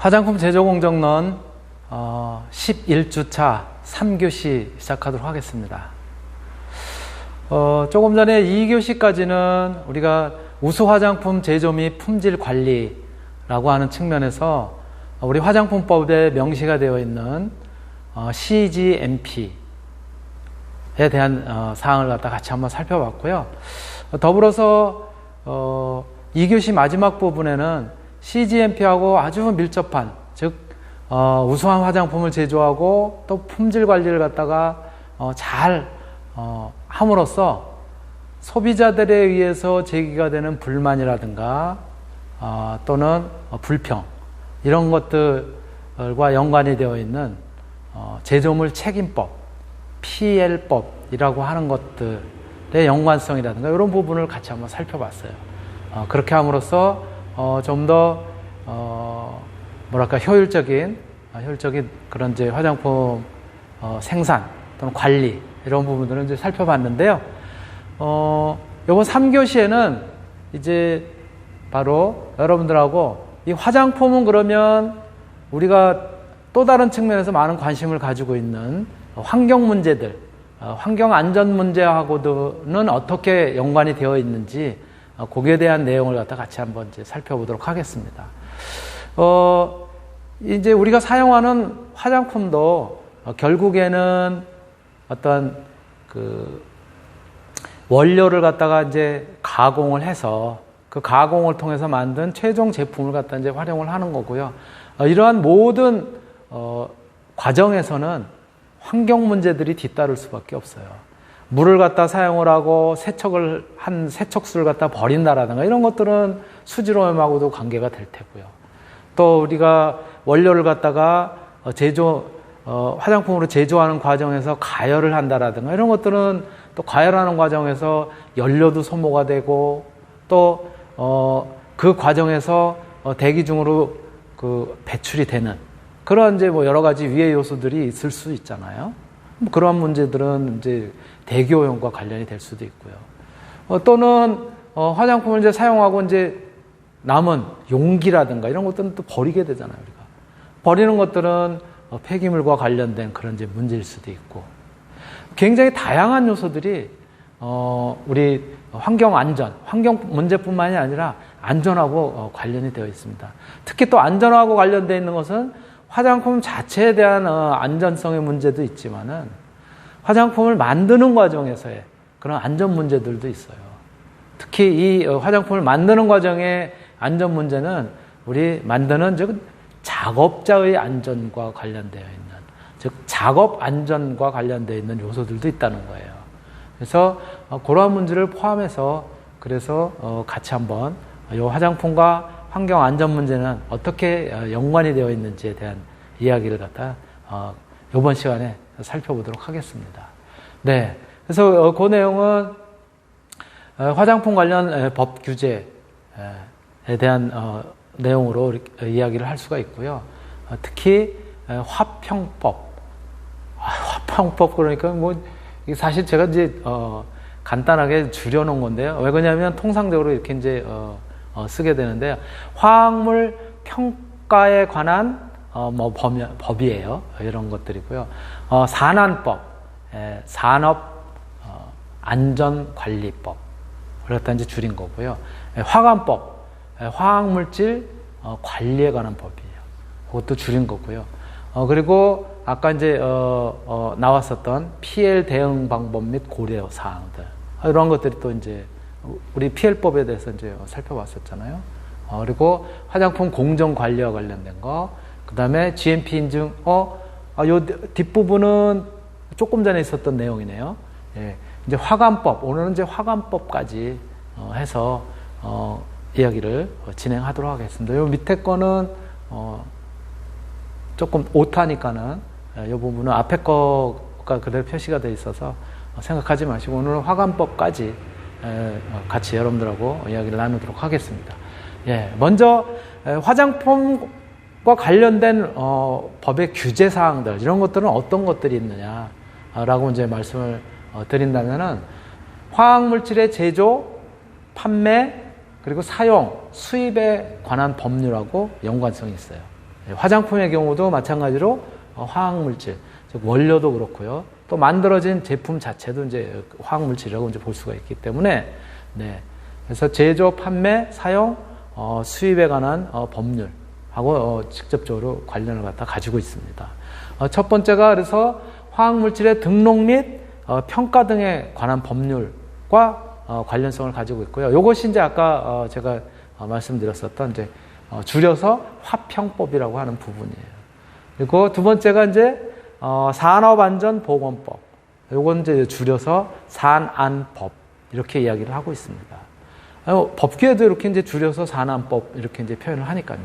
화장품 제조공정론 11주차 3교시 시작하도록 하겠습니다. 조금 전에 2교시까지는 우리가 우수 화장품 제조 및 품질 관리라고 하는 측면에서 우리 화장품법에 명시가 되어 있는 CGMP에 대한 사항을 갖다 같이 한번 살펴봤고요. 더불어서 2교시 마지막 부분에는 CGMP하고 아주 밀접한, 즉 우수한 화장품을 제조하고 또 품질 관리를 갖다가 잘 함으로써 소비자들에 의해서 제기가 되는 불만이라든가 또는 불평, 이런 것들과 연관이 되어 있는 제조물 책임법, PL법이라고 하는 것들의 연관성이라든가 이런 부분을 같이 한번 살펴봤어요. 그렇게 함으로써 좀 더 효율적인 그런 이제 화장품 생산 또는 관리 이런 부분들을 이제 살펴봤는데요. 이번 3교시에는 이제 바로 여러분들하고 이 화장품은 그러면 우리가 또 다른 측면에서 많은 관심을 가지고 있는 환경 문제들, 환경 안전 문제하고는 어떻게 연관이 되어 있는지 거기에 대한 내용을 갖다 같이 한번 이제 살펴보도록 하겠습니다. 이제 우리가 사용하는 화장품도 결국에는 어떤 그 원료를 갖다가 이제 가공을 해서 그 가공을 통해서 만든 최종 제품을 갖다 이제 활용을 하는 거고요. 이러한 모든 과정에서는 환경 문제들이 뒤따를 수밖에 없어요. 물을 갖다 사용을 하고 한 세척수를 갖다 버린다라든가 이런 것들은 수질오염하고도 관계가 될 테고요. 또 우리가 원료를 갖다가 화장품으로 제조하는 과정에서 가열을 한다라든가 이런 것들은 또 가열하는 과정에서 연료도 소모가 되고 또 그 과정에서 대기 중으로 그 배출이 되는 그런 이제 여러 가지 위해 요소들이 있을 수 있잖아요. 그러한 문제들은 이제 대기 오염과 관련이 될 수도 있고요. 또는 화장품을 이제 사용하고 이제 남은 용기라든가 이런 것들은 또 버리게 되잖아요. 우리가 버리는 것들은 폐기물과 관련된 그런 이제 문제일 수도 있고 굉장히 다양한 요소들이 우리 환경 안전, 환경 문제뿐만이 아니라 안전하고 관련이 되어 있습니다. 특히 또 안전하고 관련되어 있는 것은 화장품 자체에 대한 안전성의 문제도 있지만은 화장품을 만드는 과정에서의 그런 안전 문제들도 있어요. 특히 이 화장품을 만드는 과정의 안전 문제는 우리 만드는 즉 작업자의 안전과 관련되어 있는, 즉 작업 안전과 관련되어 있는 요소들도 있다는 거예요. 그래서 그러한 문제를 포함해서 그래서 같이 한번 이 화장품과 환경 안전 문제는 어떻게 연관이 되어 있는지에 대한 이야기를 갖다 이번 시간에 살펴보도록 하겠습니다. 네, 그래서 그 내용은 화장품 관련 법 규제에 대한 내용으로 이야기를 할 수가 있고요. 특히 화평법, 화평법 그러니까 사실 제가 이제 간단하게 줄여놓은 건데요. 왜 그러냐면 통상적으로 이렇게 이제 쓰게 되는데요. 화학물 평가에 관한 법이에요. 이런 것들이고요. 산안법, 산업 안전관리법, 그렇다 이제 줄인 거고요. 화관법, 화학물질 관리에 관한 법이에요. 그것도 줄인 거고요. 그리고 아까 이제 나왔었던 PL 대응 방법 및 고려 사항들, 이런 것들이 또 이제 우리 PL법에 대해서 이제 살펴봤었잖아요. 그리고 화장품 공정 관리와 관련된 거, 그 다음에 GMP 인증, 요 뒷부분은 조금 전에 있었던 내용이네요. 예, 이제 화관법, 오늘은 이제 화관법까지 해서 이야기를 진행하도록 하겠습니다. 요 밑에 거는 조금 오타니까는 이 부분은 앞에 거가 그대로 표시가 되어 있어서 생각하지 마시고 오늘은 화관법까지 같이 여러분들하고 이야기를 나누도록 하겠습니다. 예, 먼저 화장품과 관련된 법의 규제 사항들, 이런 것들은 어떤 것들이 있느냐라고 이제 말씀을 드린다면은 화학물질의 제조, 판매, 그리고 사용, 수입에 관한 법률하고 연관성이 있어요. 화장품의 경우도 마찬가지로 화학물질, 즉 원료도 그렇고요. 또 만들어진 제품 자체도 이제 화학물질이라고 이제 볼 수가 있기 때문에, 네. 그래서 제조, 판매, 사용, 수입에 관한 법률하고 직접적으로 관련을 갖다 가지고 있습니다. 첫 번째가 그래서 화학물질의 등록 및 평가 등에 관한 법률과 관련성을 가지고 있고요. 이것이 이제 아까 제가 말씀드렸었던 이제 줄여서 화평법이라고 하는 부분이에요. 그리고 두 번째가 이제 산업안전보건법. 요건 이제 줄여서 산안법 이렇게 이야기를 하고 있습니다. 법규에도 이렇게 이제 줄여서 산안법 이렇게 이제 표현을 하니까요.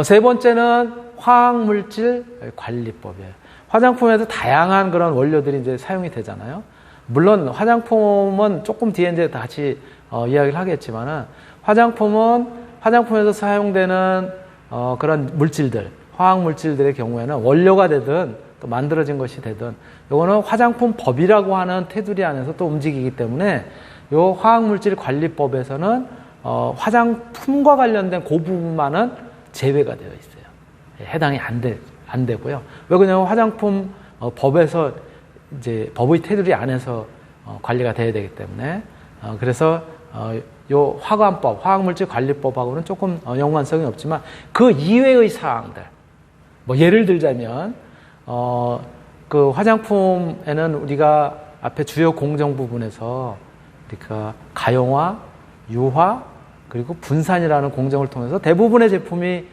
세 번째는 화학물질 관리법이에요. 화장품에도 다양한 그런 원료들이 이제 사용이 되잖아요. 물론 화장품은 조금 뒤에 이제 같이 이야기를 하겠지만은 화장품에서 사용되는 그런 물질들, 화학 물질들의 경우에는 원료가 되든 또 만들어진 것이 되든 요거는 화장품법이라고 하는 테두리 안에서 또 움직이기 때문에 요 화학물질 관리법에서는 화장품과 관련된 그 부분만은 제외가 되어 있어요. 해당이 안 되고요. 왜 그러냐면 화장품 법에서 이제 법의 테두리 안에서 관리가 돼야 되기 때문에 그래서 요 화관법, 화학물질 관리법하고는 조금 연관성이 없지만 그 이외의 사항들, 뭐 예를 들자면 그 화장품에는 우리가 앞에 주요 공정 부분에서 그러니까 가용화, 유화, 그리고 분산이라는 공정을 통해서 대부분의 제품이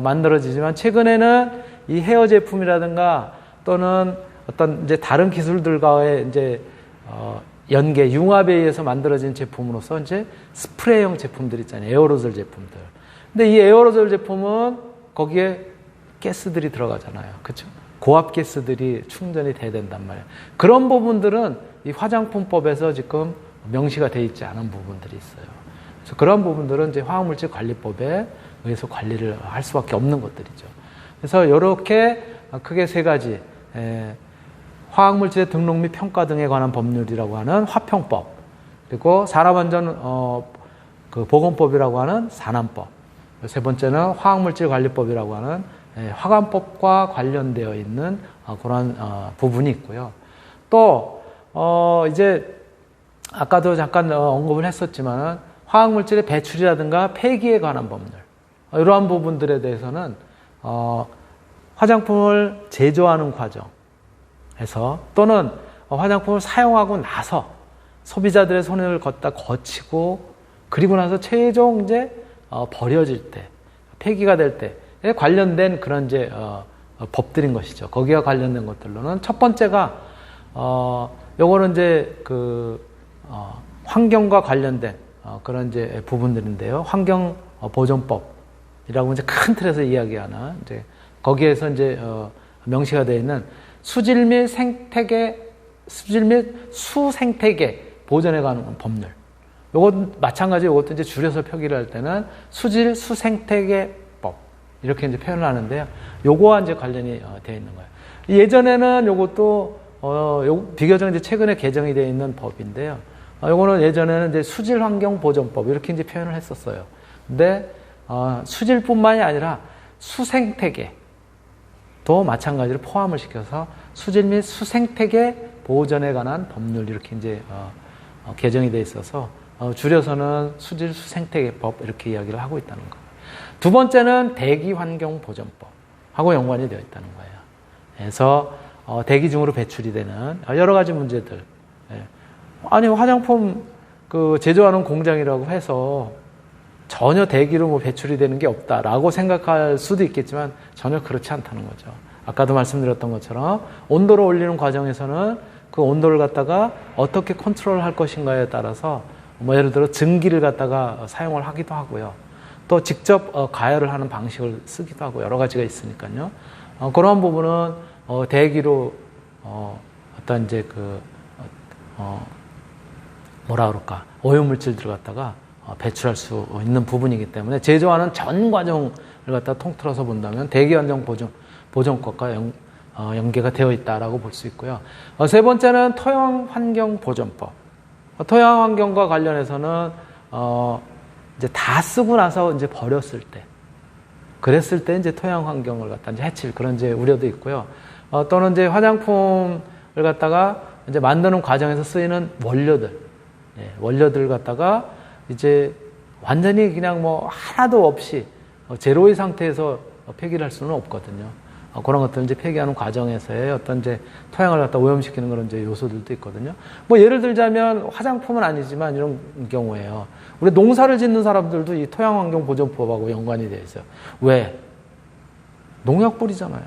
만들어지지만 최근에는 이 헤어 제품이라든가 또는 어떤 이제 다른 기술들과의 이제 연계, 융합에 의해서 만들어진 제품으로서 이제 스프레이형 제품들 있잖아요. 에어로졸 제품들. 근데 이 에어로졸 제품은 거기에 가스들이 들어가잖아요. 그렇죠? 고압 가스들이 충전이 돼야 된단 말이에요. 그런 부분들은 이 화장품법에서 지금 명시가 되어 있지 않은 부분들이 있어요. 그래서 그런 부분들은 이제 화학물질 관리법에 의해서 관리를 할 수밖에 없는 것들이죠. 그래서 이렇게 크게 세 가지, 화학물질의 등록 및 평가 등에 관한 법률이라고 하는 화평법, 그리고 산업안전 그 보건법이라고 하는 산안법, 세 번째는 화학물질 관리법이라고 하는 화관법과 관련되어 있는 그런 부분이 있고요. 또 이제 아까도 잠깐 언급을 했었지만 화학물질의 배출이라든가 폐기에 관한 법률, 이러한 부분들에 대해서는 화장품을 제조하는 과정에서 또는 화장품을 사용하고 나서 소비자들의 손을 거치고 그리고 나서 최종 이제 버려질 때, 폐기가 될 때에 관련된 그런 이제 법들인 것이죠. 거기와 관련된 것들로는 첫 번째가 요거는 이제 그 환경과 관련된 그런 이제 부분들인데요. 환경보존법이라고 이제 큰 틀에서 이야기하는 이제 거기에서 이제 명시가 되어 있는 수질 및 수생태계 보존에 관한 법률. 요것 마찬가지 요것도 이제 줄여서 표기를 할 때는 수질 수생태계법 이렇게 이제 표현을 하는데요. 요거와 이제 관련이 되어 있는 거예요. 예전에는 요것도 비교적 이제 최근에 개정이 되어 있는 법인데요. 요거는 예전에는 이제 수질환경보존법 이렇게 이제 표현을 했었어요. 근데 수질뿐만이 아니라 수생태계도 마찬가지로 포함을 시켜서 수질 및 수생태계 보존에 관한 법률 이렇게 이제 개정이 되어 있어서 줄여서는 수질 수생태계법 이렇게 이야기를 하고 있다는 거예요. 두 번째는 대기환경보존법하고 연관이 되어 있다는 거예요. 그래서 대기 중으로 배출이 되는 여러 가지 문제들. 아니 화장품 그 제조하는 공장이라고 해서 전혀 대기로 뭐 배출이 되는 게 없다라고 생각할 수도 있겠지만 전혀 그렇지 않다는 거죠. 아까도 말씀드렸던 것처럼 온도를 올리는 과정에서는 그 온도를 갖다가 어떻게 컨트롤할 것인가에 따라서 뭐 예를 들어 증기를 갖다가 사용을 하기도 하고요. 또 직접 가열을 하는 방식을 쓰기도 하고 여러 가지가 있으니까요. 그런 부분은 대기로 어떤 이제 그 뭐라 그럴까 오염물질들을 갖다가 배출할 수 있는 부분이기 때문에 제조하는 전 과정을 갖다 통틀어서 본다면 대기환경보존법과 연계가 되어 있다라고 볼 수 있고요. 세 번째는 토양환경보존법. 토양환경과 관련해서는 이제 다 쓰고 나서 이제 버렸을 때 그랬을 때 이제 토양 환경을 갖다 이제 해칠 그런 이제 우려도 있고요. 또는 이제 화장품을 갖다가 이제 만드는 과정에서 쓰이는 원료들, 원료들 갖다가 이제 완전히 그냥 뭐 하나도 없이 제로의 상태에서 폐기를 할 수는 없거든요. 그런 것들 이제 폐기하는 과정에서의 어떤 이제 토양을 갖다 오염시키는 그런 이제 요소들도 있거든요. 뭐 예를 들자면 화장품은 아니지만 이런 경우에요. 우리 농사를 짓는 사람들도 이 토양환경보전법하고 연관이 되어 있어요. 왜? 농약 뿌리잖아요.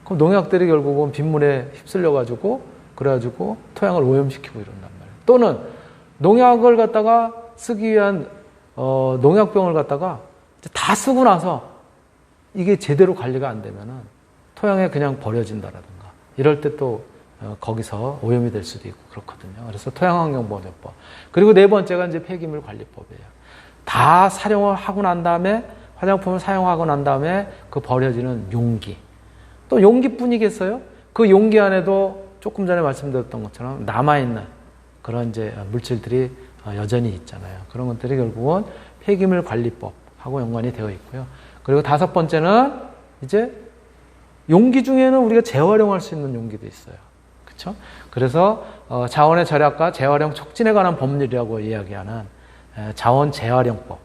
그럼 농약들이 결국은 빗물에 휩쓸려가지고 그래가지고 토양을 오염시키고 이런단 말이에요. 또는 농약을 갖다가 쓰기 위한 농약병을 갖다가 다 쓰고 나서 이게 제대로 관리가 안 되면은 토양에 그냥 버려진다라든가 이럴 때 또 거기서 오염이 될 수도 있고 그렇거든요. 그래서 토양환경보전법. 그리고 네 번째가 이제 폐기물 관리법이에요. 다 사용을 하고 난 다음에 화장품을 사용하고 난 다음에 그 버려지는 용기. 또 용기뿐이겠어요? 그 용기 안에도 조금 전에 말씀드렸던 것처럼 남아있는 그런 이제 물질들이 여전히 있잖아요. 그런 것들이 결국은 폐기물 관리법하고 연관이 되어 있고요. 그리고 다섯 번째는 이제 용기 중에는 우리가 재활용할 수 있는 용기도 있어요. 그렇죠? 그래서 자원의 절약과 재활용 촉진에 관한 법률이라고 이야기하는 자원 재활용법,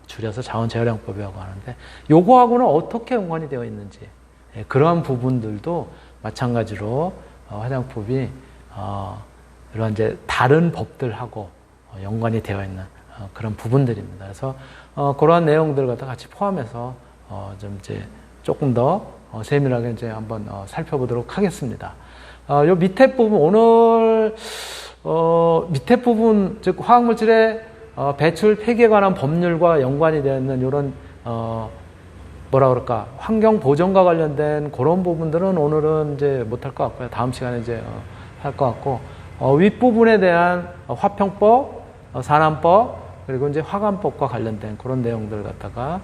줄여서 자원 재활용법이라고 하는데 요거하고는 어떻게 연관이 되어 있는지 그러한 부분들도 마찬가지로 화장품이 이런 이제 다른 법들하고 연관이 되어 있는 그런 부분들입니다. 그래서 그러한 내용들을 갖다 같이 포함해서 좀 이제 조금 더 세밀하게 이제 한번 살펴보도록 하겠습니다. 요 밑에 부분 오늘 밑에 부분 즉 화학물질의 배출 폐기에 관한 법률과 연관이 되어 있는 이런 뭐라 그럴까 환경 보전과 관련된 그런 부분들은 오늘은 이제 못할 것 같고요. 다음 시간에 이제 할 것 같고 윗 부분에 대한 화평법, 산안법 그리고 이제 화관법과 관련된 그런 내용들을 갖다가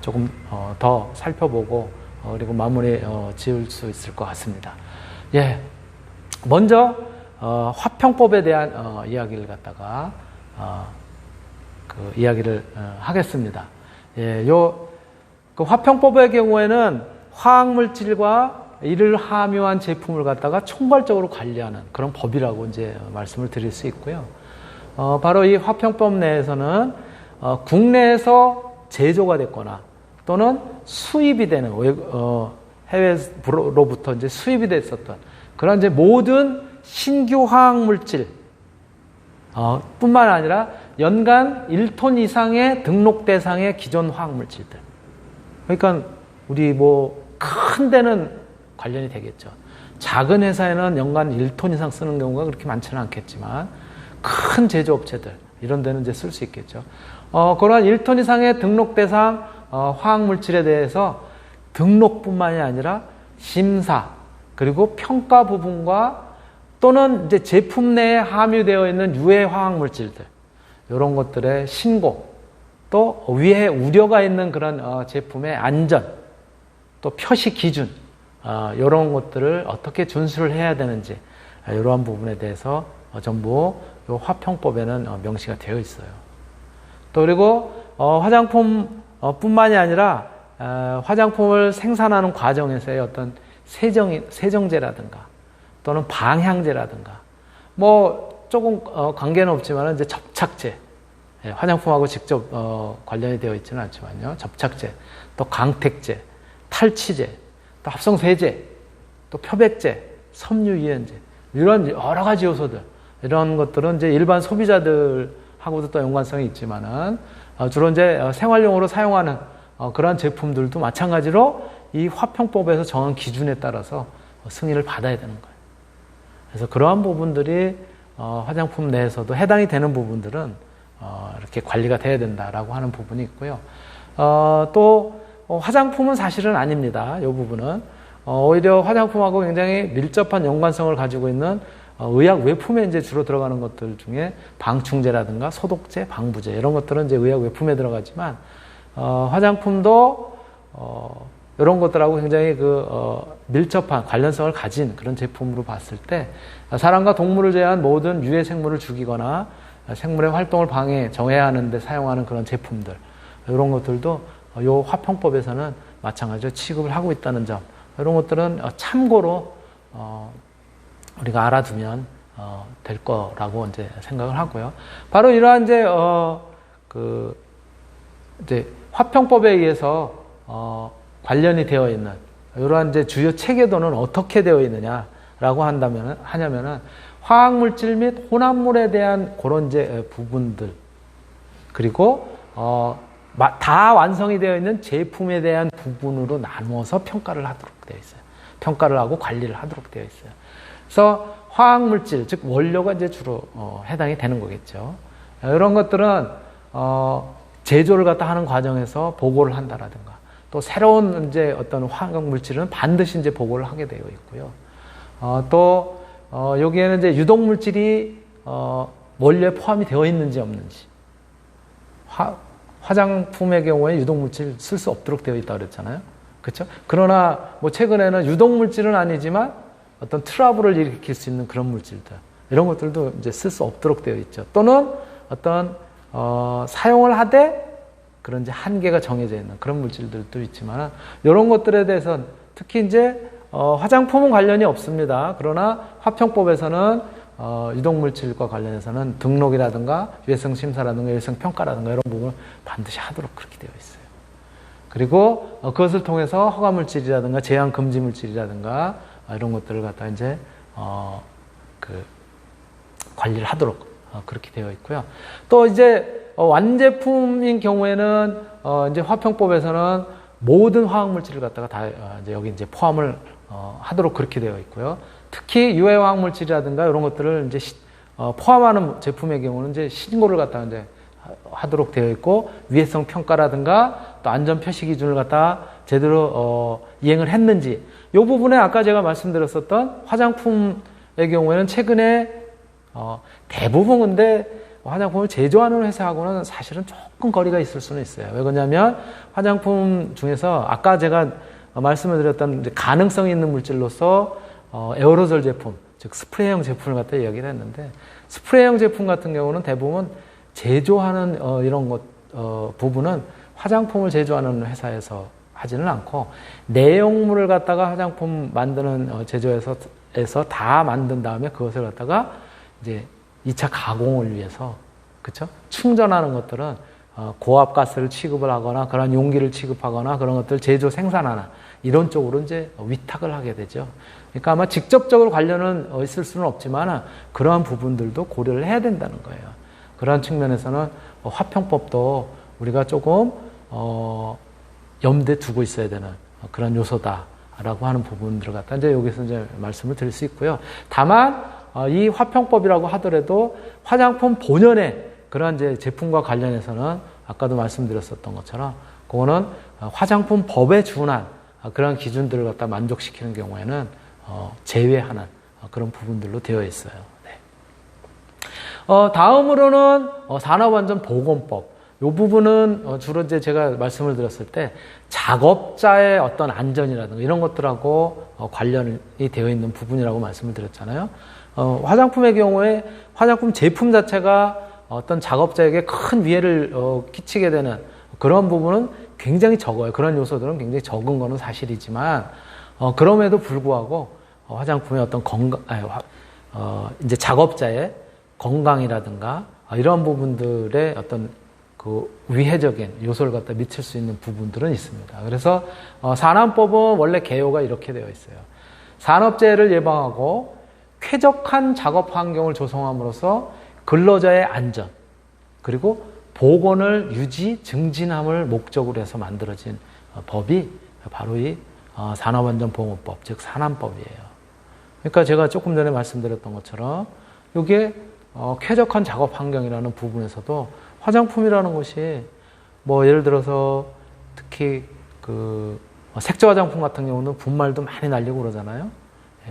조금 더 살펴보고 그리고 마무리 지을 수 있을 것 같습니다. 예, 먼저 화평법에 대한 이야기를 갖다가 그 이야기를 하겠습니다. 예, 그 화평법의 경우에는 화학물질과 이를 함유한 제품을 갖다가 총괄적으로 관리하는 그런 법이라고 이제 말씀을 드릴 수 있고요. 바로 이 화평법 내에서는 국내에서 제조가 됐거나 또는 수입이 되는 해외로부터 이제 수입이 됐었던 그런 이제 모든 신규 화학 물질 뿐만 아니라 연간 1톤 이상의 등록 대상의 기존 화학 물질들. 그러니까 우리 뭐 큰 데는 관련이 되겠죠. 작은 회사에는 연간 1톤 이상 쓰는 경우가 그렇게 많지는 않겠지만 큰 제조업체들 이런 데는 이제 쓸 수 있겠죠. 그러한 1톤 이상의 등록 대상 화학물질에 대해서 등록뿐만이 아니라 심사 그리고 평가 부분과 또는 이제 제품 내에 함유되어 있는 유해 화학물질들 이런 것들의 신고 또 위해 우려가 있는 그런 제품의 안전 또 표시 기준 이런 것들을 어떻게 준수를 해야 되는지 이러한 부분에 대해서 전부 이 화평법에는 명시가 되어 있어요. 또 그리고 화장품 뿐만이 아니라 화장품을 생산하는 과정에서의 어떤 세정제라든가 또는 방향제라든가 뭐 조금 관계는 없지만 이제 접착제 화장품하고 직접 관련이 되어 있지는 않지만요. 접착제, 또 강택제, 탈취제, 또 합성세제, 또 표백제, 섬유유연제 이런 여러 가지 요소들 이런 것들은 이제 일반 소비자들하고도 또 연관성이 있지만은 주로 이제 생활용으로 사용하는 그러한 제품들도 마찬가지로 이 화평법에서 정한 기준에 따라서 승인을 받아야 되는 거예요. 그래서 그러한 부분들이 화장품 내에서도 해당이 되는 부분들은 이렇게 관리가 돼야 된다라고 하는 부분이 있고요. 또 화장품은 사실은 아닙니다. 이 부분은 오히려 화장품하고 굉장히 밀접한 연관성을 가지고 있는 의약 외품에 이제 주로 들어가는 것들 중에 방충제라든가 소독제, 방부제 이런 것들은 이제 의약 외품에 들어가지만 화장품도 이런 것들하고 굉장히 밀접한 관련성을 가진 그런 제품으로 봤을 때 사람과 동물을 제외한 모든 유해 생물을 죽이거나 생물의 활동을 정해야 하는데 사용하는 그런 제품들 이런 것들도 이 화평법에서는 마찬가지로 취급을 하고 있다는 점, 이런 것들은 참고로 우리가 알아두면 될 거라고 이제 생각을 하고요. 바로 이러한 이제 화평법에 의해서 관련이 되어 있는 이러한 이제 주요 체계도는 어떻게 되어 있느냐라고 하냐면은 화학물질 및 혼합물에 대한 그런 이제 부분들, 그리고 다 완성이 되어 있는 제품에 대한 부분으로 나누어서 평가를 하도록 되어 있어요. 평가를 하고 관리를 하도록 되어 있어요. 그래서 화학물질, 즉 원료가 이제 주로 해당이 되는 거겠죠. 이런 것들은 제조를 갖다 하는 과정에서 보고를 한다라든가, 또 새로운 이제 어떤 화학물질은 반드시 이제 보고를 하게 되어 있고요. 또 여기에는 이제 유독물질이 원료에 포함이 되어 있는지 없는지, 화장품의 경우에 유독물질 쓸 수 없도록 되어 있다고 그랬잖아요. 그렇죠? 그러나 뭐 최근에는 유독물질은 아니지만 어떤 트러블을 일으킬 수 있는 그런 물질들, 이런 것들도 이제 쓸 수 없도록 되어 있죠. 또는 어떤 사용을 하되 그런 이제 한계가 정해져 있는 그런 물질들도 있지만, 이런 것들에 대해서는 특히 이제 화장품은 관련이 없습니다. 그러나 화평법에서는 유독물질과 관련해서는 등록이라든가 유해성 심사라든가 유해성 평가라든가 이런 부분을 반드시 하도록 그렇게 되어 있어요. 그리고 그것을 통해서 허가물질이라든가 제한 금지 물질이라든가 이런 것들을 갖다 이제 관리를 하도록 그렇게 되어 있고요. 또 이제 완제품인 경우에는 이제 화평법에서는 모든 화학물질을 갖다가 다 이제 여기 이제 포함을 하도록 그렇게 되어 있고요. 특히 유해 화학물질이라든가 이런 것들을 이제 포함하는 제품의 경우는 이제 신고를 갖다가 이제 하도록 되어 있고, 위해성 평가라든가 또 안전 표시 기준을 갖다 제대로 이행을 했는지, 이 부분에 아까 제가 말씀드렸었던 화장품의 경우에는 최근에 대부분 근데 화장품을 제조하는 회사하고는 사실은 조금 거리가 있을 수는 있어요. 왜 그러냐면 화장품 중에서 아까 제가 말씀을 드렸던 가능성이 있는 물질로서 에어로졸 제품, 즉 스프레이형 제품을 갖다 이야기를 했는데, 스프레이형 제품 같은 경우는 대부분 제조하는 이런 것 부분은 화장품을 제조하는 회사에서 하지는 않고, 내용물을 갖다가 화장품 만드는 제조에서 다 만든 다음에 그것을 갖다가 이제 2차 가공을 위해서, 그렇죠? 충전하는 것들은 고압가스를 취급을 하거나 그런 용기를 취급하거나 그런 것들 제조 생산하는 이런 쪽으로 이제 위탁을 하게 되죠. 그러니까 아마 직접적으로 관련은 있을 수는 없지만 그러한 부분들도 고려를 해야 된다는 거예요. 그러한 측면에서는 화평법도 우리가 조금 염두에 두고 있어야 되는 그런 요소다라고 하는 부분들을 갖다 이제 여기서 이제 말씀을 드릴 수 있고요. 다만 이 화평법이라고 하더라도 화장품 본연의 그런 이제 제품과 관련해서는 아까도 말씀드렸었던 것처럼 그거는 화장품 법에 준한 그런 기준들을 갖다 만족시키는 경우에는 제외하는 그런 부분들로 되어 있어요. 네. 다음으로는 산업안전보건법. 이 부분은 주로 이제 제가 말씀을 드렸을 때 작업자의 어떤 안전이라든가 이런 것들하고 관련이 되어 있는 부분이라고 말씀을 드렸잖아요. 화장품의 경우에 화장품 제품 자체가 어떤 작업자에게 큰 위해를 끼치게 되는 그런 부분은 굉장히 적어요. 그런 요소들은 굉장히 적은 거는 사실이지만 그럼에도 불구하고 화장품의 어떤 이제 작업자의 건강이라든가 이런 부분들의 어떤 그 위해적인 요소를 갖다 미칠 수 있는 부분들은 있습니다. 그래서 산안법은 원래 개요가 이렇게 되어 있어요. 산업재해를 예방하고 쾌적한 작업 환경을 조성함으로써 근로자의 안전 그리고 보건을 유지, 증진함을 목적으로 해서 만들어진 법이 바로 이 산업안전보건법, 즉 산안법이에요. 그러니까 제가 조금 전에 말씀드렸던 것처럼 이게 쾌적한 작업 환경이라는 부분에서도 화장품이라는 것이 뭐 예를 들어서 특히 그 색조 화장품 같은 경우는 분말도 많이 날리고 그러잖아요.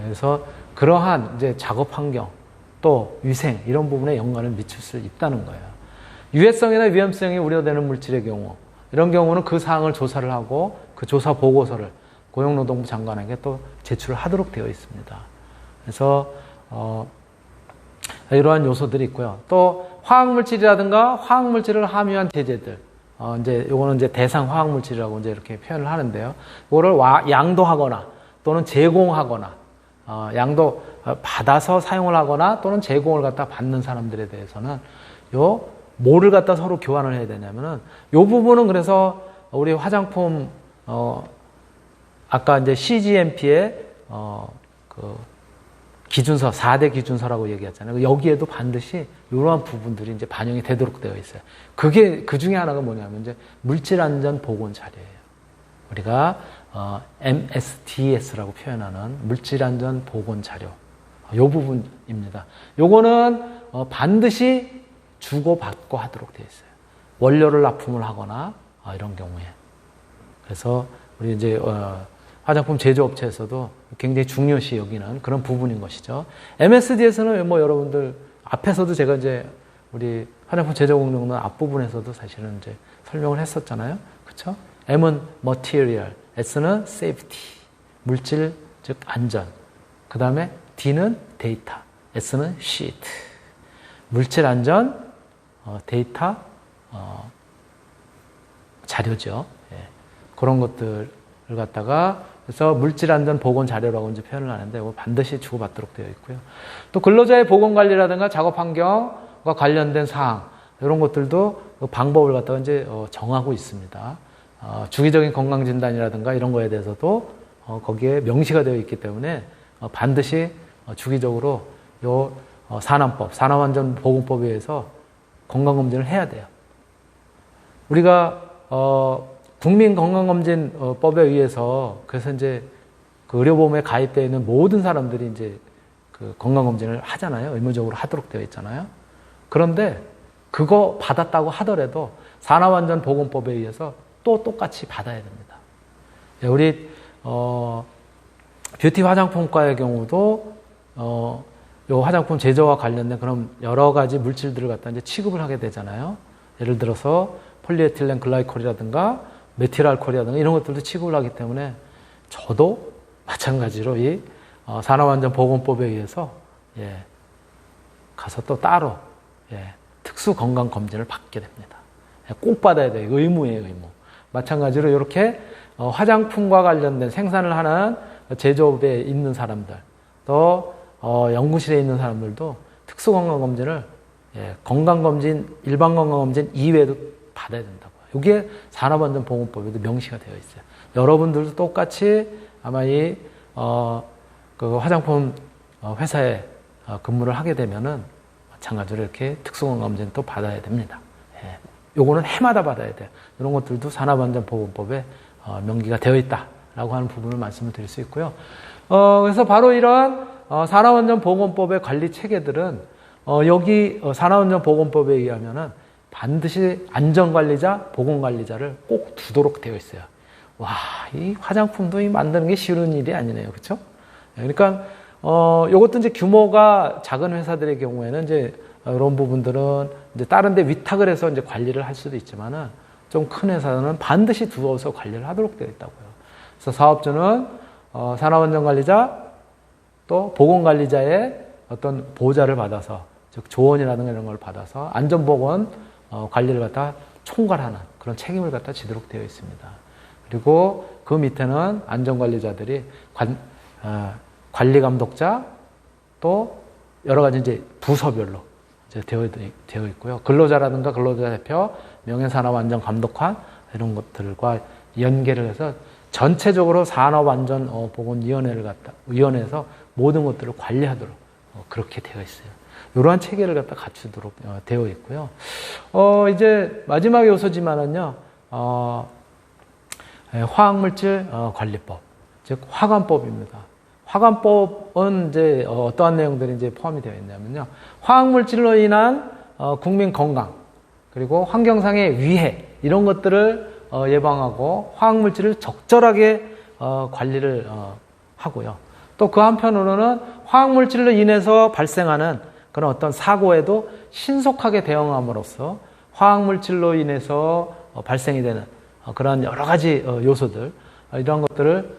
그래서 그러한 이제 작업 환경 또 위생 이런 부분에 연관을 미칠 수 있다는 거예요. 유해성이나 위험성이 우려되는 물질의 경우 이런 경우는 그 사항을 조사를 하고 그 조사 보고서를 고용노동부 장관에게 또 제출을 하도록 되어 있습니다. 그래서 이러한 요소들이 있고요. 또 화학물질이라든가 화학물질을 함유한 제재들 이제 요거는 이제 대상 화학물질이라고 이제 이렇게 표현을 하는데요. 이거를 양도하거나 또는 제공하거나, 양도 받아서 사용을 하거나 또는 제공을 갖다 받는 사람들에 대해서는 뭐를 갖다 서로 교환을 해야 되냐면은 요 부분은 그래서 우리 화장품 아까 이제 CGMP의 그 기준서 4대 기준서라고 얘기했잖아요. 여기에도 반드시 이러한 부분들이 이제 반영이 되도록 되어 있어요. 그게 그 중에 하나가 뭐냐면 이제 물질 안전 보건 자료예요. 우리가 MSDS라고 표현하는 물질 안전 보건 자료. 요 부분입니다. 요거는 반드시 주고받고 하도록 되어 있어요. 원료를 납품을 하거나 이런 경우에. 그래서 우리 이제 화장품 제조업체에서도 굉장히 중요시 여기는 그런 부분인 것이죠. MSDS는 뭐 여러분들 앞에서도 제가 이제 우리 화장품 제조 공정론 앞부분에서도 사실은 이제 설명을 했었잖아요. 그렇죠? M은 material, S는 safety, 물질 즉 안전. 그다음에 D는 데이터, S는 sheet. 물질 안전, 데이터, 자료죠. 예. 그런 것들을 갖다가 그래서 물질 안전 보건 자료라고 이제 표현을 하는데 반드시 주고받도록 되어 있고요. 또 근로자의 보건 관리라든가 작업 환경과 관련된 사항 이런 것들도 그 방법을 갖다가 이제 정하고 있습니다. 주기적인 건강 진단이라든가 이런 거에 대해서도 거기에 명시가 되어 있기 때문에 반드시 주기적으로 요 산안법, 산업안전보건법에 의해서 건강검진을 해야 돼요. 우리가 국민건강검진법에 의해서 그래서 이제 그 의료보험에 가입되어 있는 모든 사람들이 이제 그 건강검진을 하잖아요. 의무적으로 하도록 되어 있잖아요. 그런데 그거 받았다고 하더라도 산업안전보건법에 의해서 또 똑같이 받아야 됩니다. 우리 뷰티 화장품과의 경우도 요 화장품 제조와 관련된 그런 여러 가지 물질들을 갖다 이제 취급을 하게 되잖아요. 예를 들어서 폴리에틸렌 글라이콜이라든가 메틸알코올이라든가 이런 것들도 취급을 하기 때문에 저도 마찬가지로 이 산업안전보건법에 의해서 가서 또 따로 특수 건강 검진을 받게 됩니다. 꼭 받아야 돼요. 의무예요, 의무. 마찬가지로 이렇게 화장품과 관련된 생산을 하는 제조업에 있는 사람들, 또 연구실에 있는 사람들도 특수 건강 검진을 건강검진, 일반 건강검진 이외에도 받아야 된다고요. 이게 산업안전보건법에도 명시가 되어 있어요. 여러분들도 똑같이 아마 그 화장품 회사에 근무를 하게 되면은 마찬가지로 이렇게 특수건강검진 또 받아야 됩니다. 요거는 해마다 받아야 돼요. 이런 것들도 산업안전보건법에 명기가 되어 있다라고 하는 부분을 말씀을 드릴 수 있고요. 그래서 바로 이러한 산업안전보건법의 관리 체계들은 여기 산업안전보건법에 의하면은 반드시 안전관리자, 보건관리자를 꼭 두도록 되어 있어요. 와, 이 화장품도 만드는 게 쉬운 일이 아니네요. 그렇죠? 그러니까 요것도 이제 규모가 작은 회사들의 경우에는 이제 이런 부분들은 이제 다른 데 위탁을 해서 이제 관리를 할 수도 있지만은 좀 큰 회사는 반드시 두어서 관리를 하도록 되어 있다고요. 그래서 사업주는 산업안전관리자 또 보건관리자의 어떤 보좌를 받아서 즉 조언이라든가 이런 걸 받아서 안전보건 관리를 갖다 총괄하는 그런 책임을 갖다 지도록 되어 있습니다. 그리고 그 밑에는 안전관리자들이 관리감독자 또 여러 가지 이제 부서별로 이제 되어 있고요. 근로자라든가 근로자 대표, 명예산업안전감독관 이런 것들과 연계를 해서 전체적으로 산업안전보건위원회에서 모든 것들을 관리하도록 그렇게 되어 있어요. 이러한 체계를 갖다 갖추도록 되어 있고요. 이제 마지막 요소지만은요, 화학물질 관리법, 즉 화관법입니다. 화관법은 이제 어떠한 내용들이 이제 포함이 되어 있냐면요, 화학물질로 인한 국민 건강 그리고 환경상의 위해 이런 것들을 예방하고 화학물질을 적절하게 관리를 하고요. 또 그 한편으로는 화학물질로 인해서 발생하는 그런 어떤 사고에도 신속하게 대응함으로써 화학물질로 인해서 발생이 되는 그런 여러 가지 요소들 이러한 것들을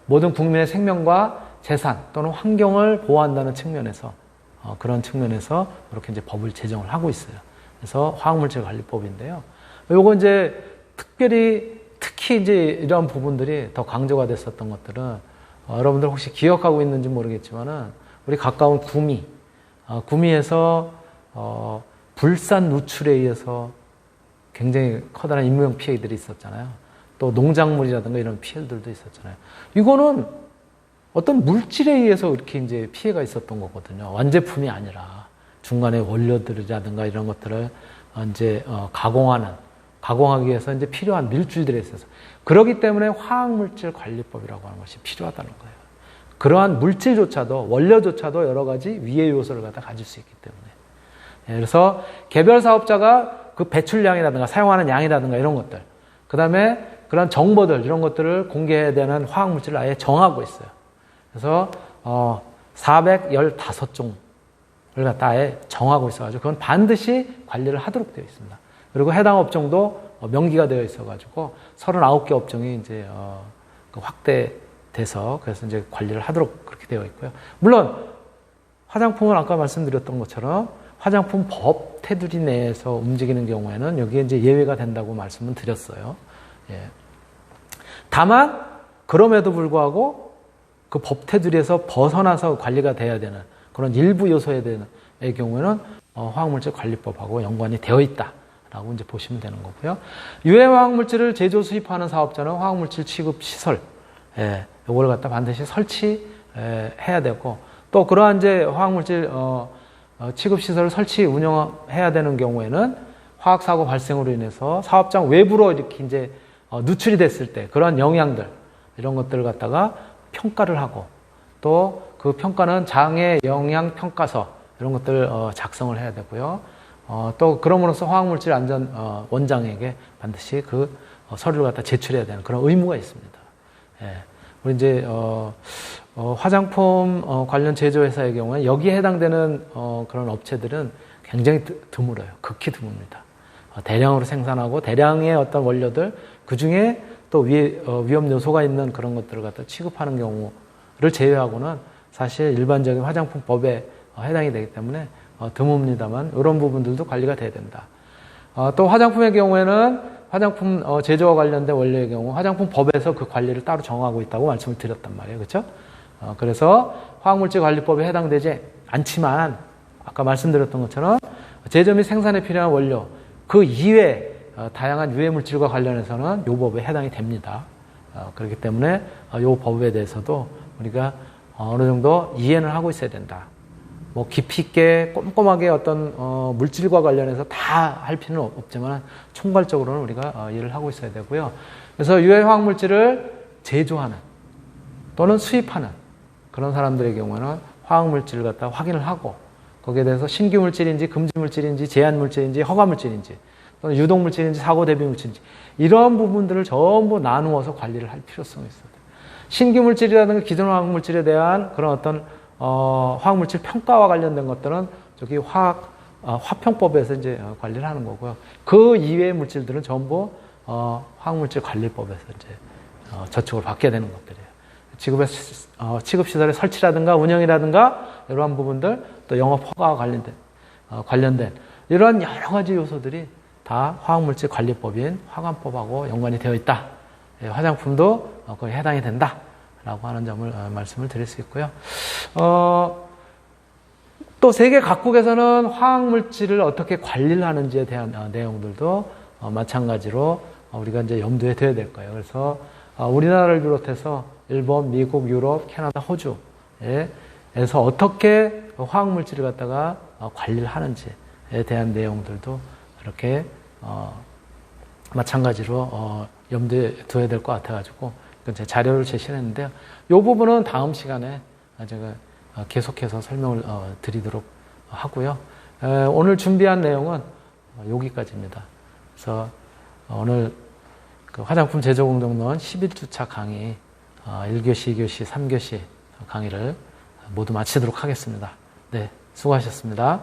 모든 국민의 생명과 재산 또는 환경을 보호한다는 측면에서 그런 측면에서 이렇게 이제 법을 제정을 하고 있어요. 그래서 화학물질 관리법인데요. 요거 이제 특히 이제 이런 부분들이 더 강조가 됐었던 것들은 여러분들 혹시 기억하고 있는지 모르겠지만은 우리 가까운 구미에서 불산 누출에 의해서 굉장히 커다란 인명 피해들이 있었잖아요. 또 농작물이라든가 이런 피해들도 있었잖아요. 이거는 어떤 물질에 의해서 이렇게 이제 피해가 있었던 거거든요. 완제품이 아니라 중간에 원료들이라든가 이런 것들을 이제 가공하기 위해서 이제 필요한 물질들에 있어서 그렇기 때문에 화학물질 관리법이라고 하는 것이 필요하다는 거예요. 그러한 물질조차도 원료조차도 여러 가지 위해 요소를 갖다 가질 수 있기 때문에 그래서 개별 사업자가 그 배출량이라든가 사용하는 양이라든가 이런 것들 그 다음에 그런 정보들 이런 것들을 공개해야 되는 화학물질을 아예 정하고 있어요. 그래서 415종을 갖다 아예 정하고 있어가지고 그건 반드시 관리를 하도록 되어 있습니다. 그리고 해당 업종도 명기가 되어 있어가지고 39개 업종이 이제 확대돼서 그래서 이제 관리를 하도록 그렇게 되어 있고요. 물론 화장품은 아까 말씀드렸던 것처럼 화장품 법 테두리 내에서 움직이는 경우에는 여기에 이제 예외가 된다고 말씀을 드렸어요. 예. 다만 그럼에도 불구하고 그 법 테두리에서 벗어나서 관리가 돼야 되는 그런 일부 요소에 대한 경우에는 화학물질 관리법하고 연관이 되어 있다라고 이제 보시면 되는 거고요. 유해 화학물질을 제조 수입하는 사업자는 화학물질 취급 시설, 이걸 갖다 반드시 설치해야 되고 또 그러한 이제 화학물질 취급 시설을 설치 운영해야 되는 경우에는 화학 사고 발생으로 인해서 사업장 외부로 이렇게 이제 누출이 됐을 때 그러한 영향들 이런 것들을 갖다가 평가를 하고 또 그 평가는 장애 영향 평가서 이런 것들 작성을 해야 되고요. 또 그럼으로써 화학물질 안전 원장에게 반드시 그 서류를 갖다 제출해야 되는 그런 의무가 있습니다. 예. 우리 이제 화장품 관련 제조회사의 경우에 여기에 해당되는 그런 업체들은 굉장히 드물어요. 극히 드뭅니다. 대량으로 생산하고 대량의 어떤 원료들 그 중에 또 위험 요소가 있는 그런 것들을 갖다 취급하는 경우를 제외하고는 사실 일반적인 화장품법에 해당이 되기 때문에 드뭅니다만 이런 부분들도 관리가 돼야 된다. 또 화장품의 경우에는 화장품 제조와 관련된 원료의 경우 화장품법에서 그 관리를 따로 정하고 있다고 말씀을 드렸단 말이에요. 그렇죠? 그래서 화학물질 관리법에 해당되지 않지만 아까 말씀드렸던 것처럼 제조 및 생산에 필요한 원료 그 이외에 다양한 유해 물질과 관련해서는 이 법에 해당이 됩니다. 그렇기 때문에 이 법에 대해서도 우리가 어느 정도 이해는 하고 있어야 된다. 뭐 깊이 있게 꼼꼼하게 어떤 물질과 관련해서 다 할 필요는 없지만 총괄적으로는 우리가 이해를 하고 있어야 되고요. 그래서 유해 화학물질을 제조하는 또는 수입하는 그런 사람들의 경우는 화학물질을 갖다 확인을 하고 거기에 대해서 신규 물질인지 금지 물질인지 제한 물질인지 허가 물질인지 또는 유독 물질인지 사고 대비 물질인지 이런 부분들을 전부 나누어서 관리를 할 필요성이 있어요. 신규 물질이라든가 기존 화학물질에 대한 그런 어떤 화학물질 평가와 관련된 것들은 저기 화평법에서 이제 관리를 하는 거고요. 그 이외의 물질들은 전부 화학물질 관리법에서 이제 저축을 받게 되는 것들이에요. 취급시설의 설치라든가 운영이라든가 이러한 부분들 또 영업 허가와 관련된 이러한 여러 가지 요소들이 다 화학물질 관리법인 화관법하고 연관이 되어 있다. 화장품도 거기에 해당이 된다라고 하는 점을 말씀을 드릴 수 있고요. 또 세계 각국에서는 화학물질을 어떻게 관리를 하는지에 대한 내용들도 마찬가지로 우리가 이제 염두에 둬야 될 거예요. 그래서 우리나라를 비롯해서 일본, 미국, 유럽, 캐나다, 호주에서 어떻게 화학물질을 갖다가 관리를 하는지에 대한 내용들도 이렇게 마찬가지로 염두에 둬야 될 것 같아가지고 제 자료를 제시했는데요. 이 부분은 다음 시간에 제가 계속해서 설명을 드리도록 하고요. 오늘 준비한 내용은 여기까지입니다. 그래서 오늘 그 화장품 제조공정론 11주차 강의 1교시, 2교시, 3교시 강의를 모두 마치도록 하겠습니다. 네, 수고하셨습니다.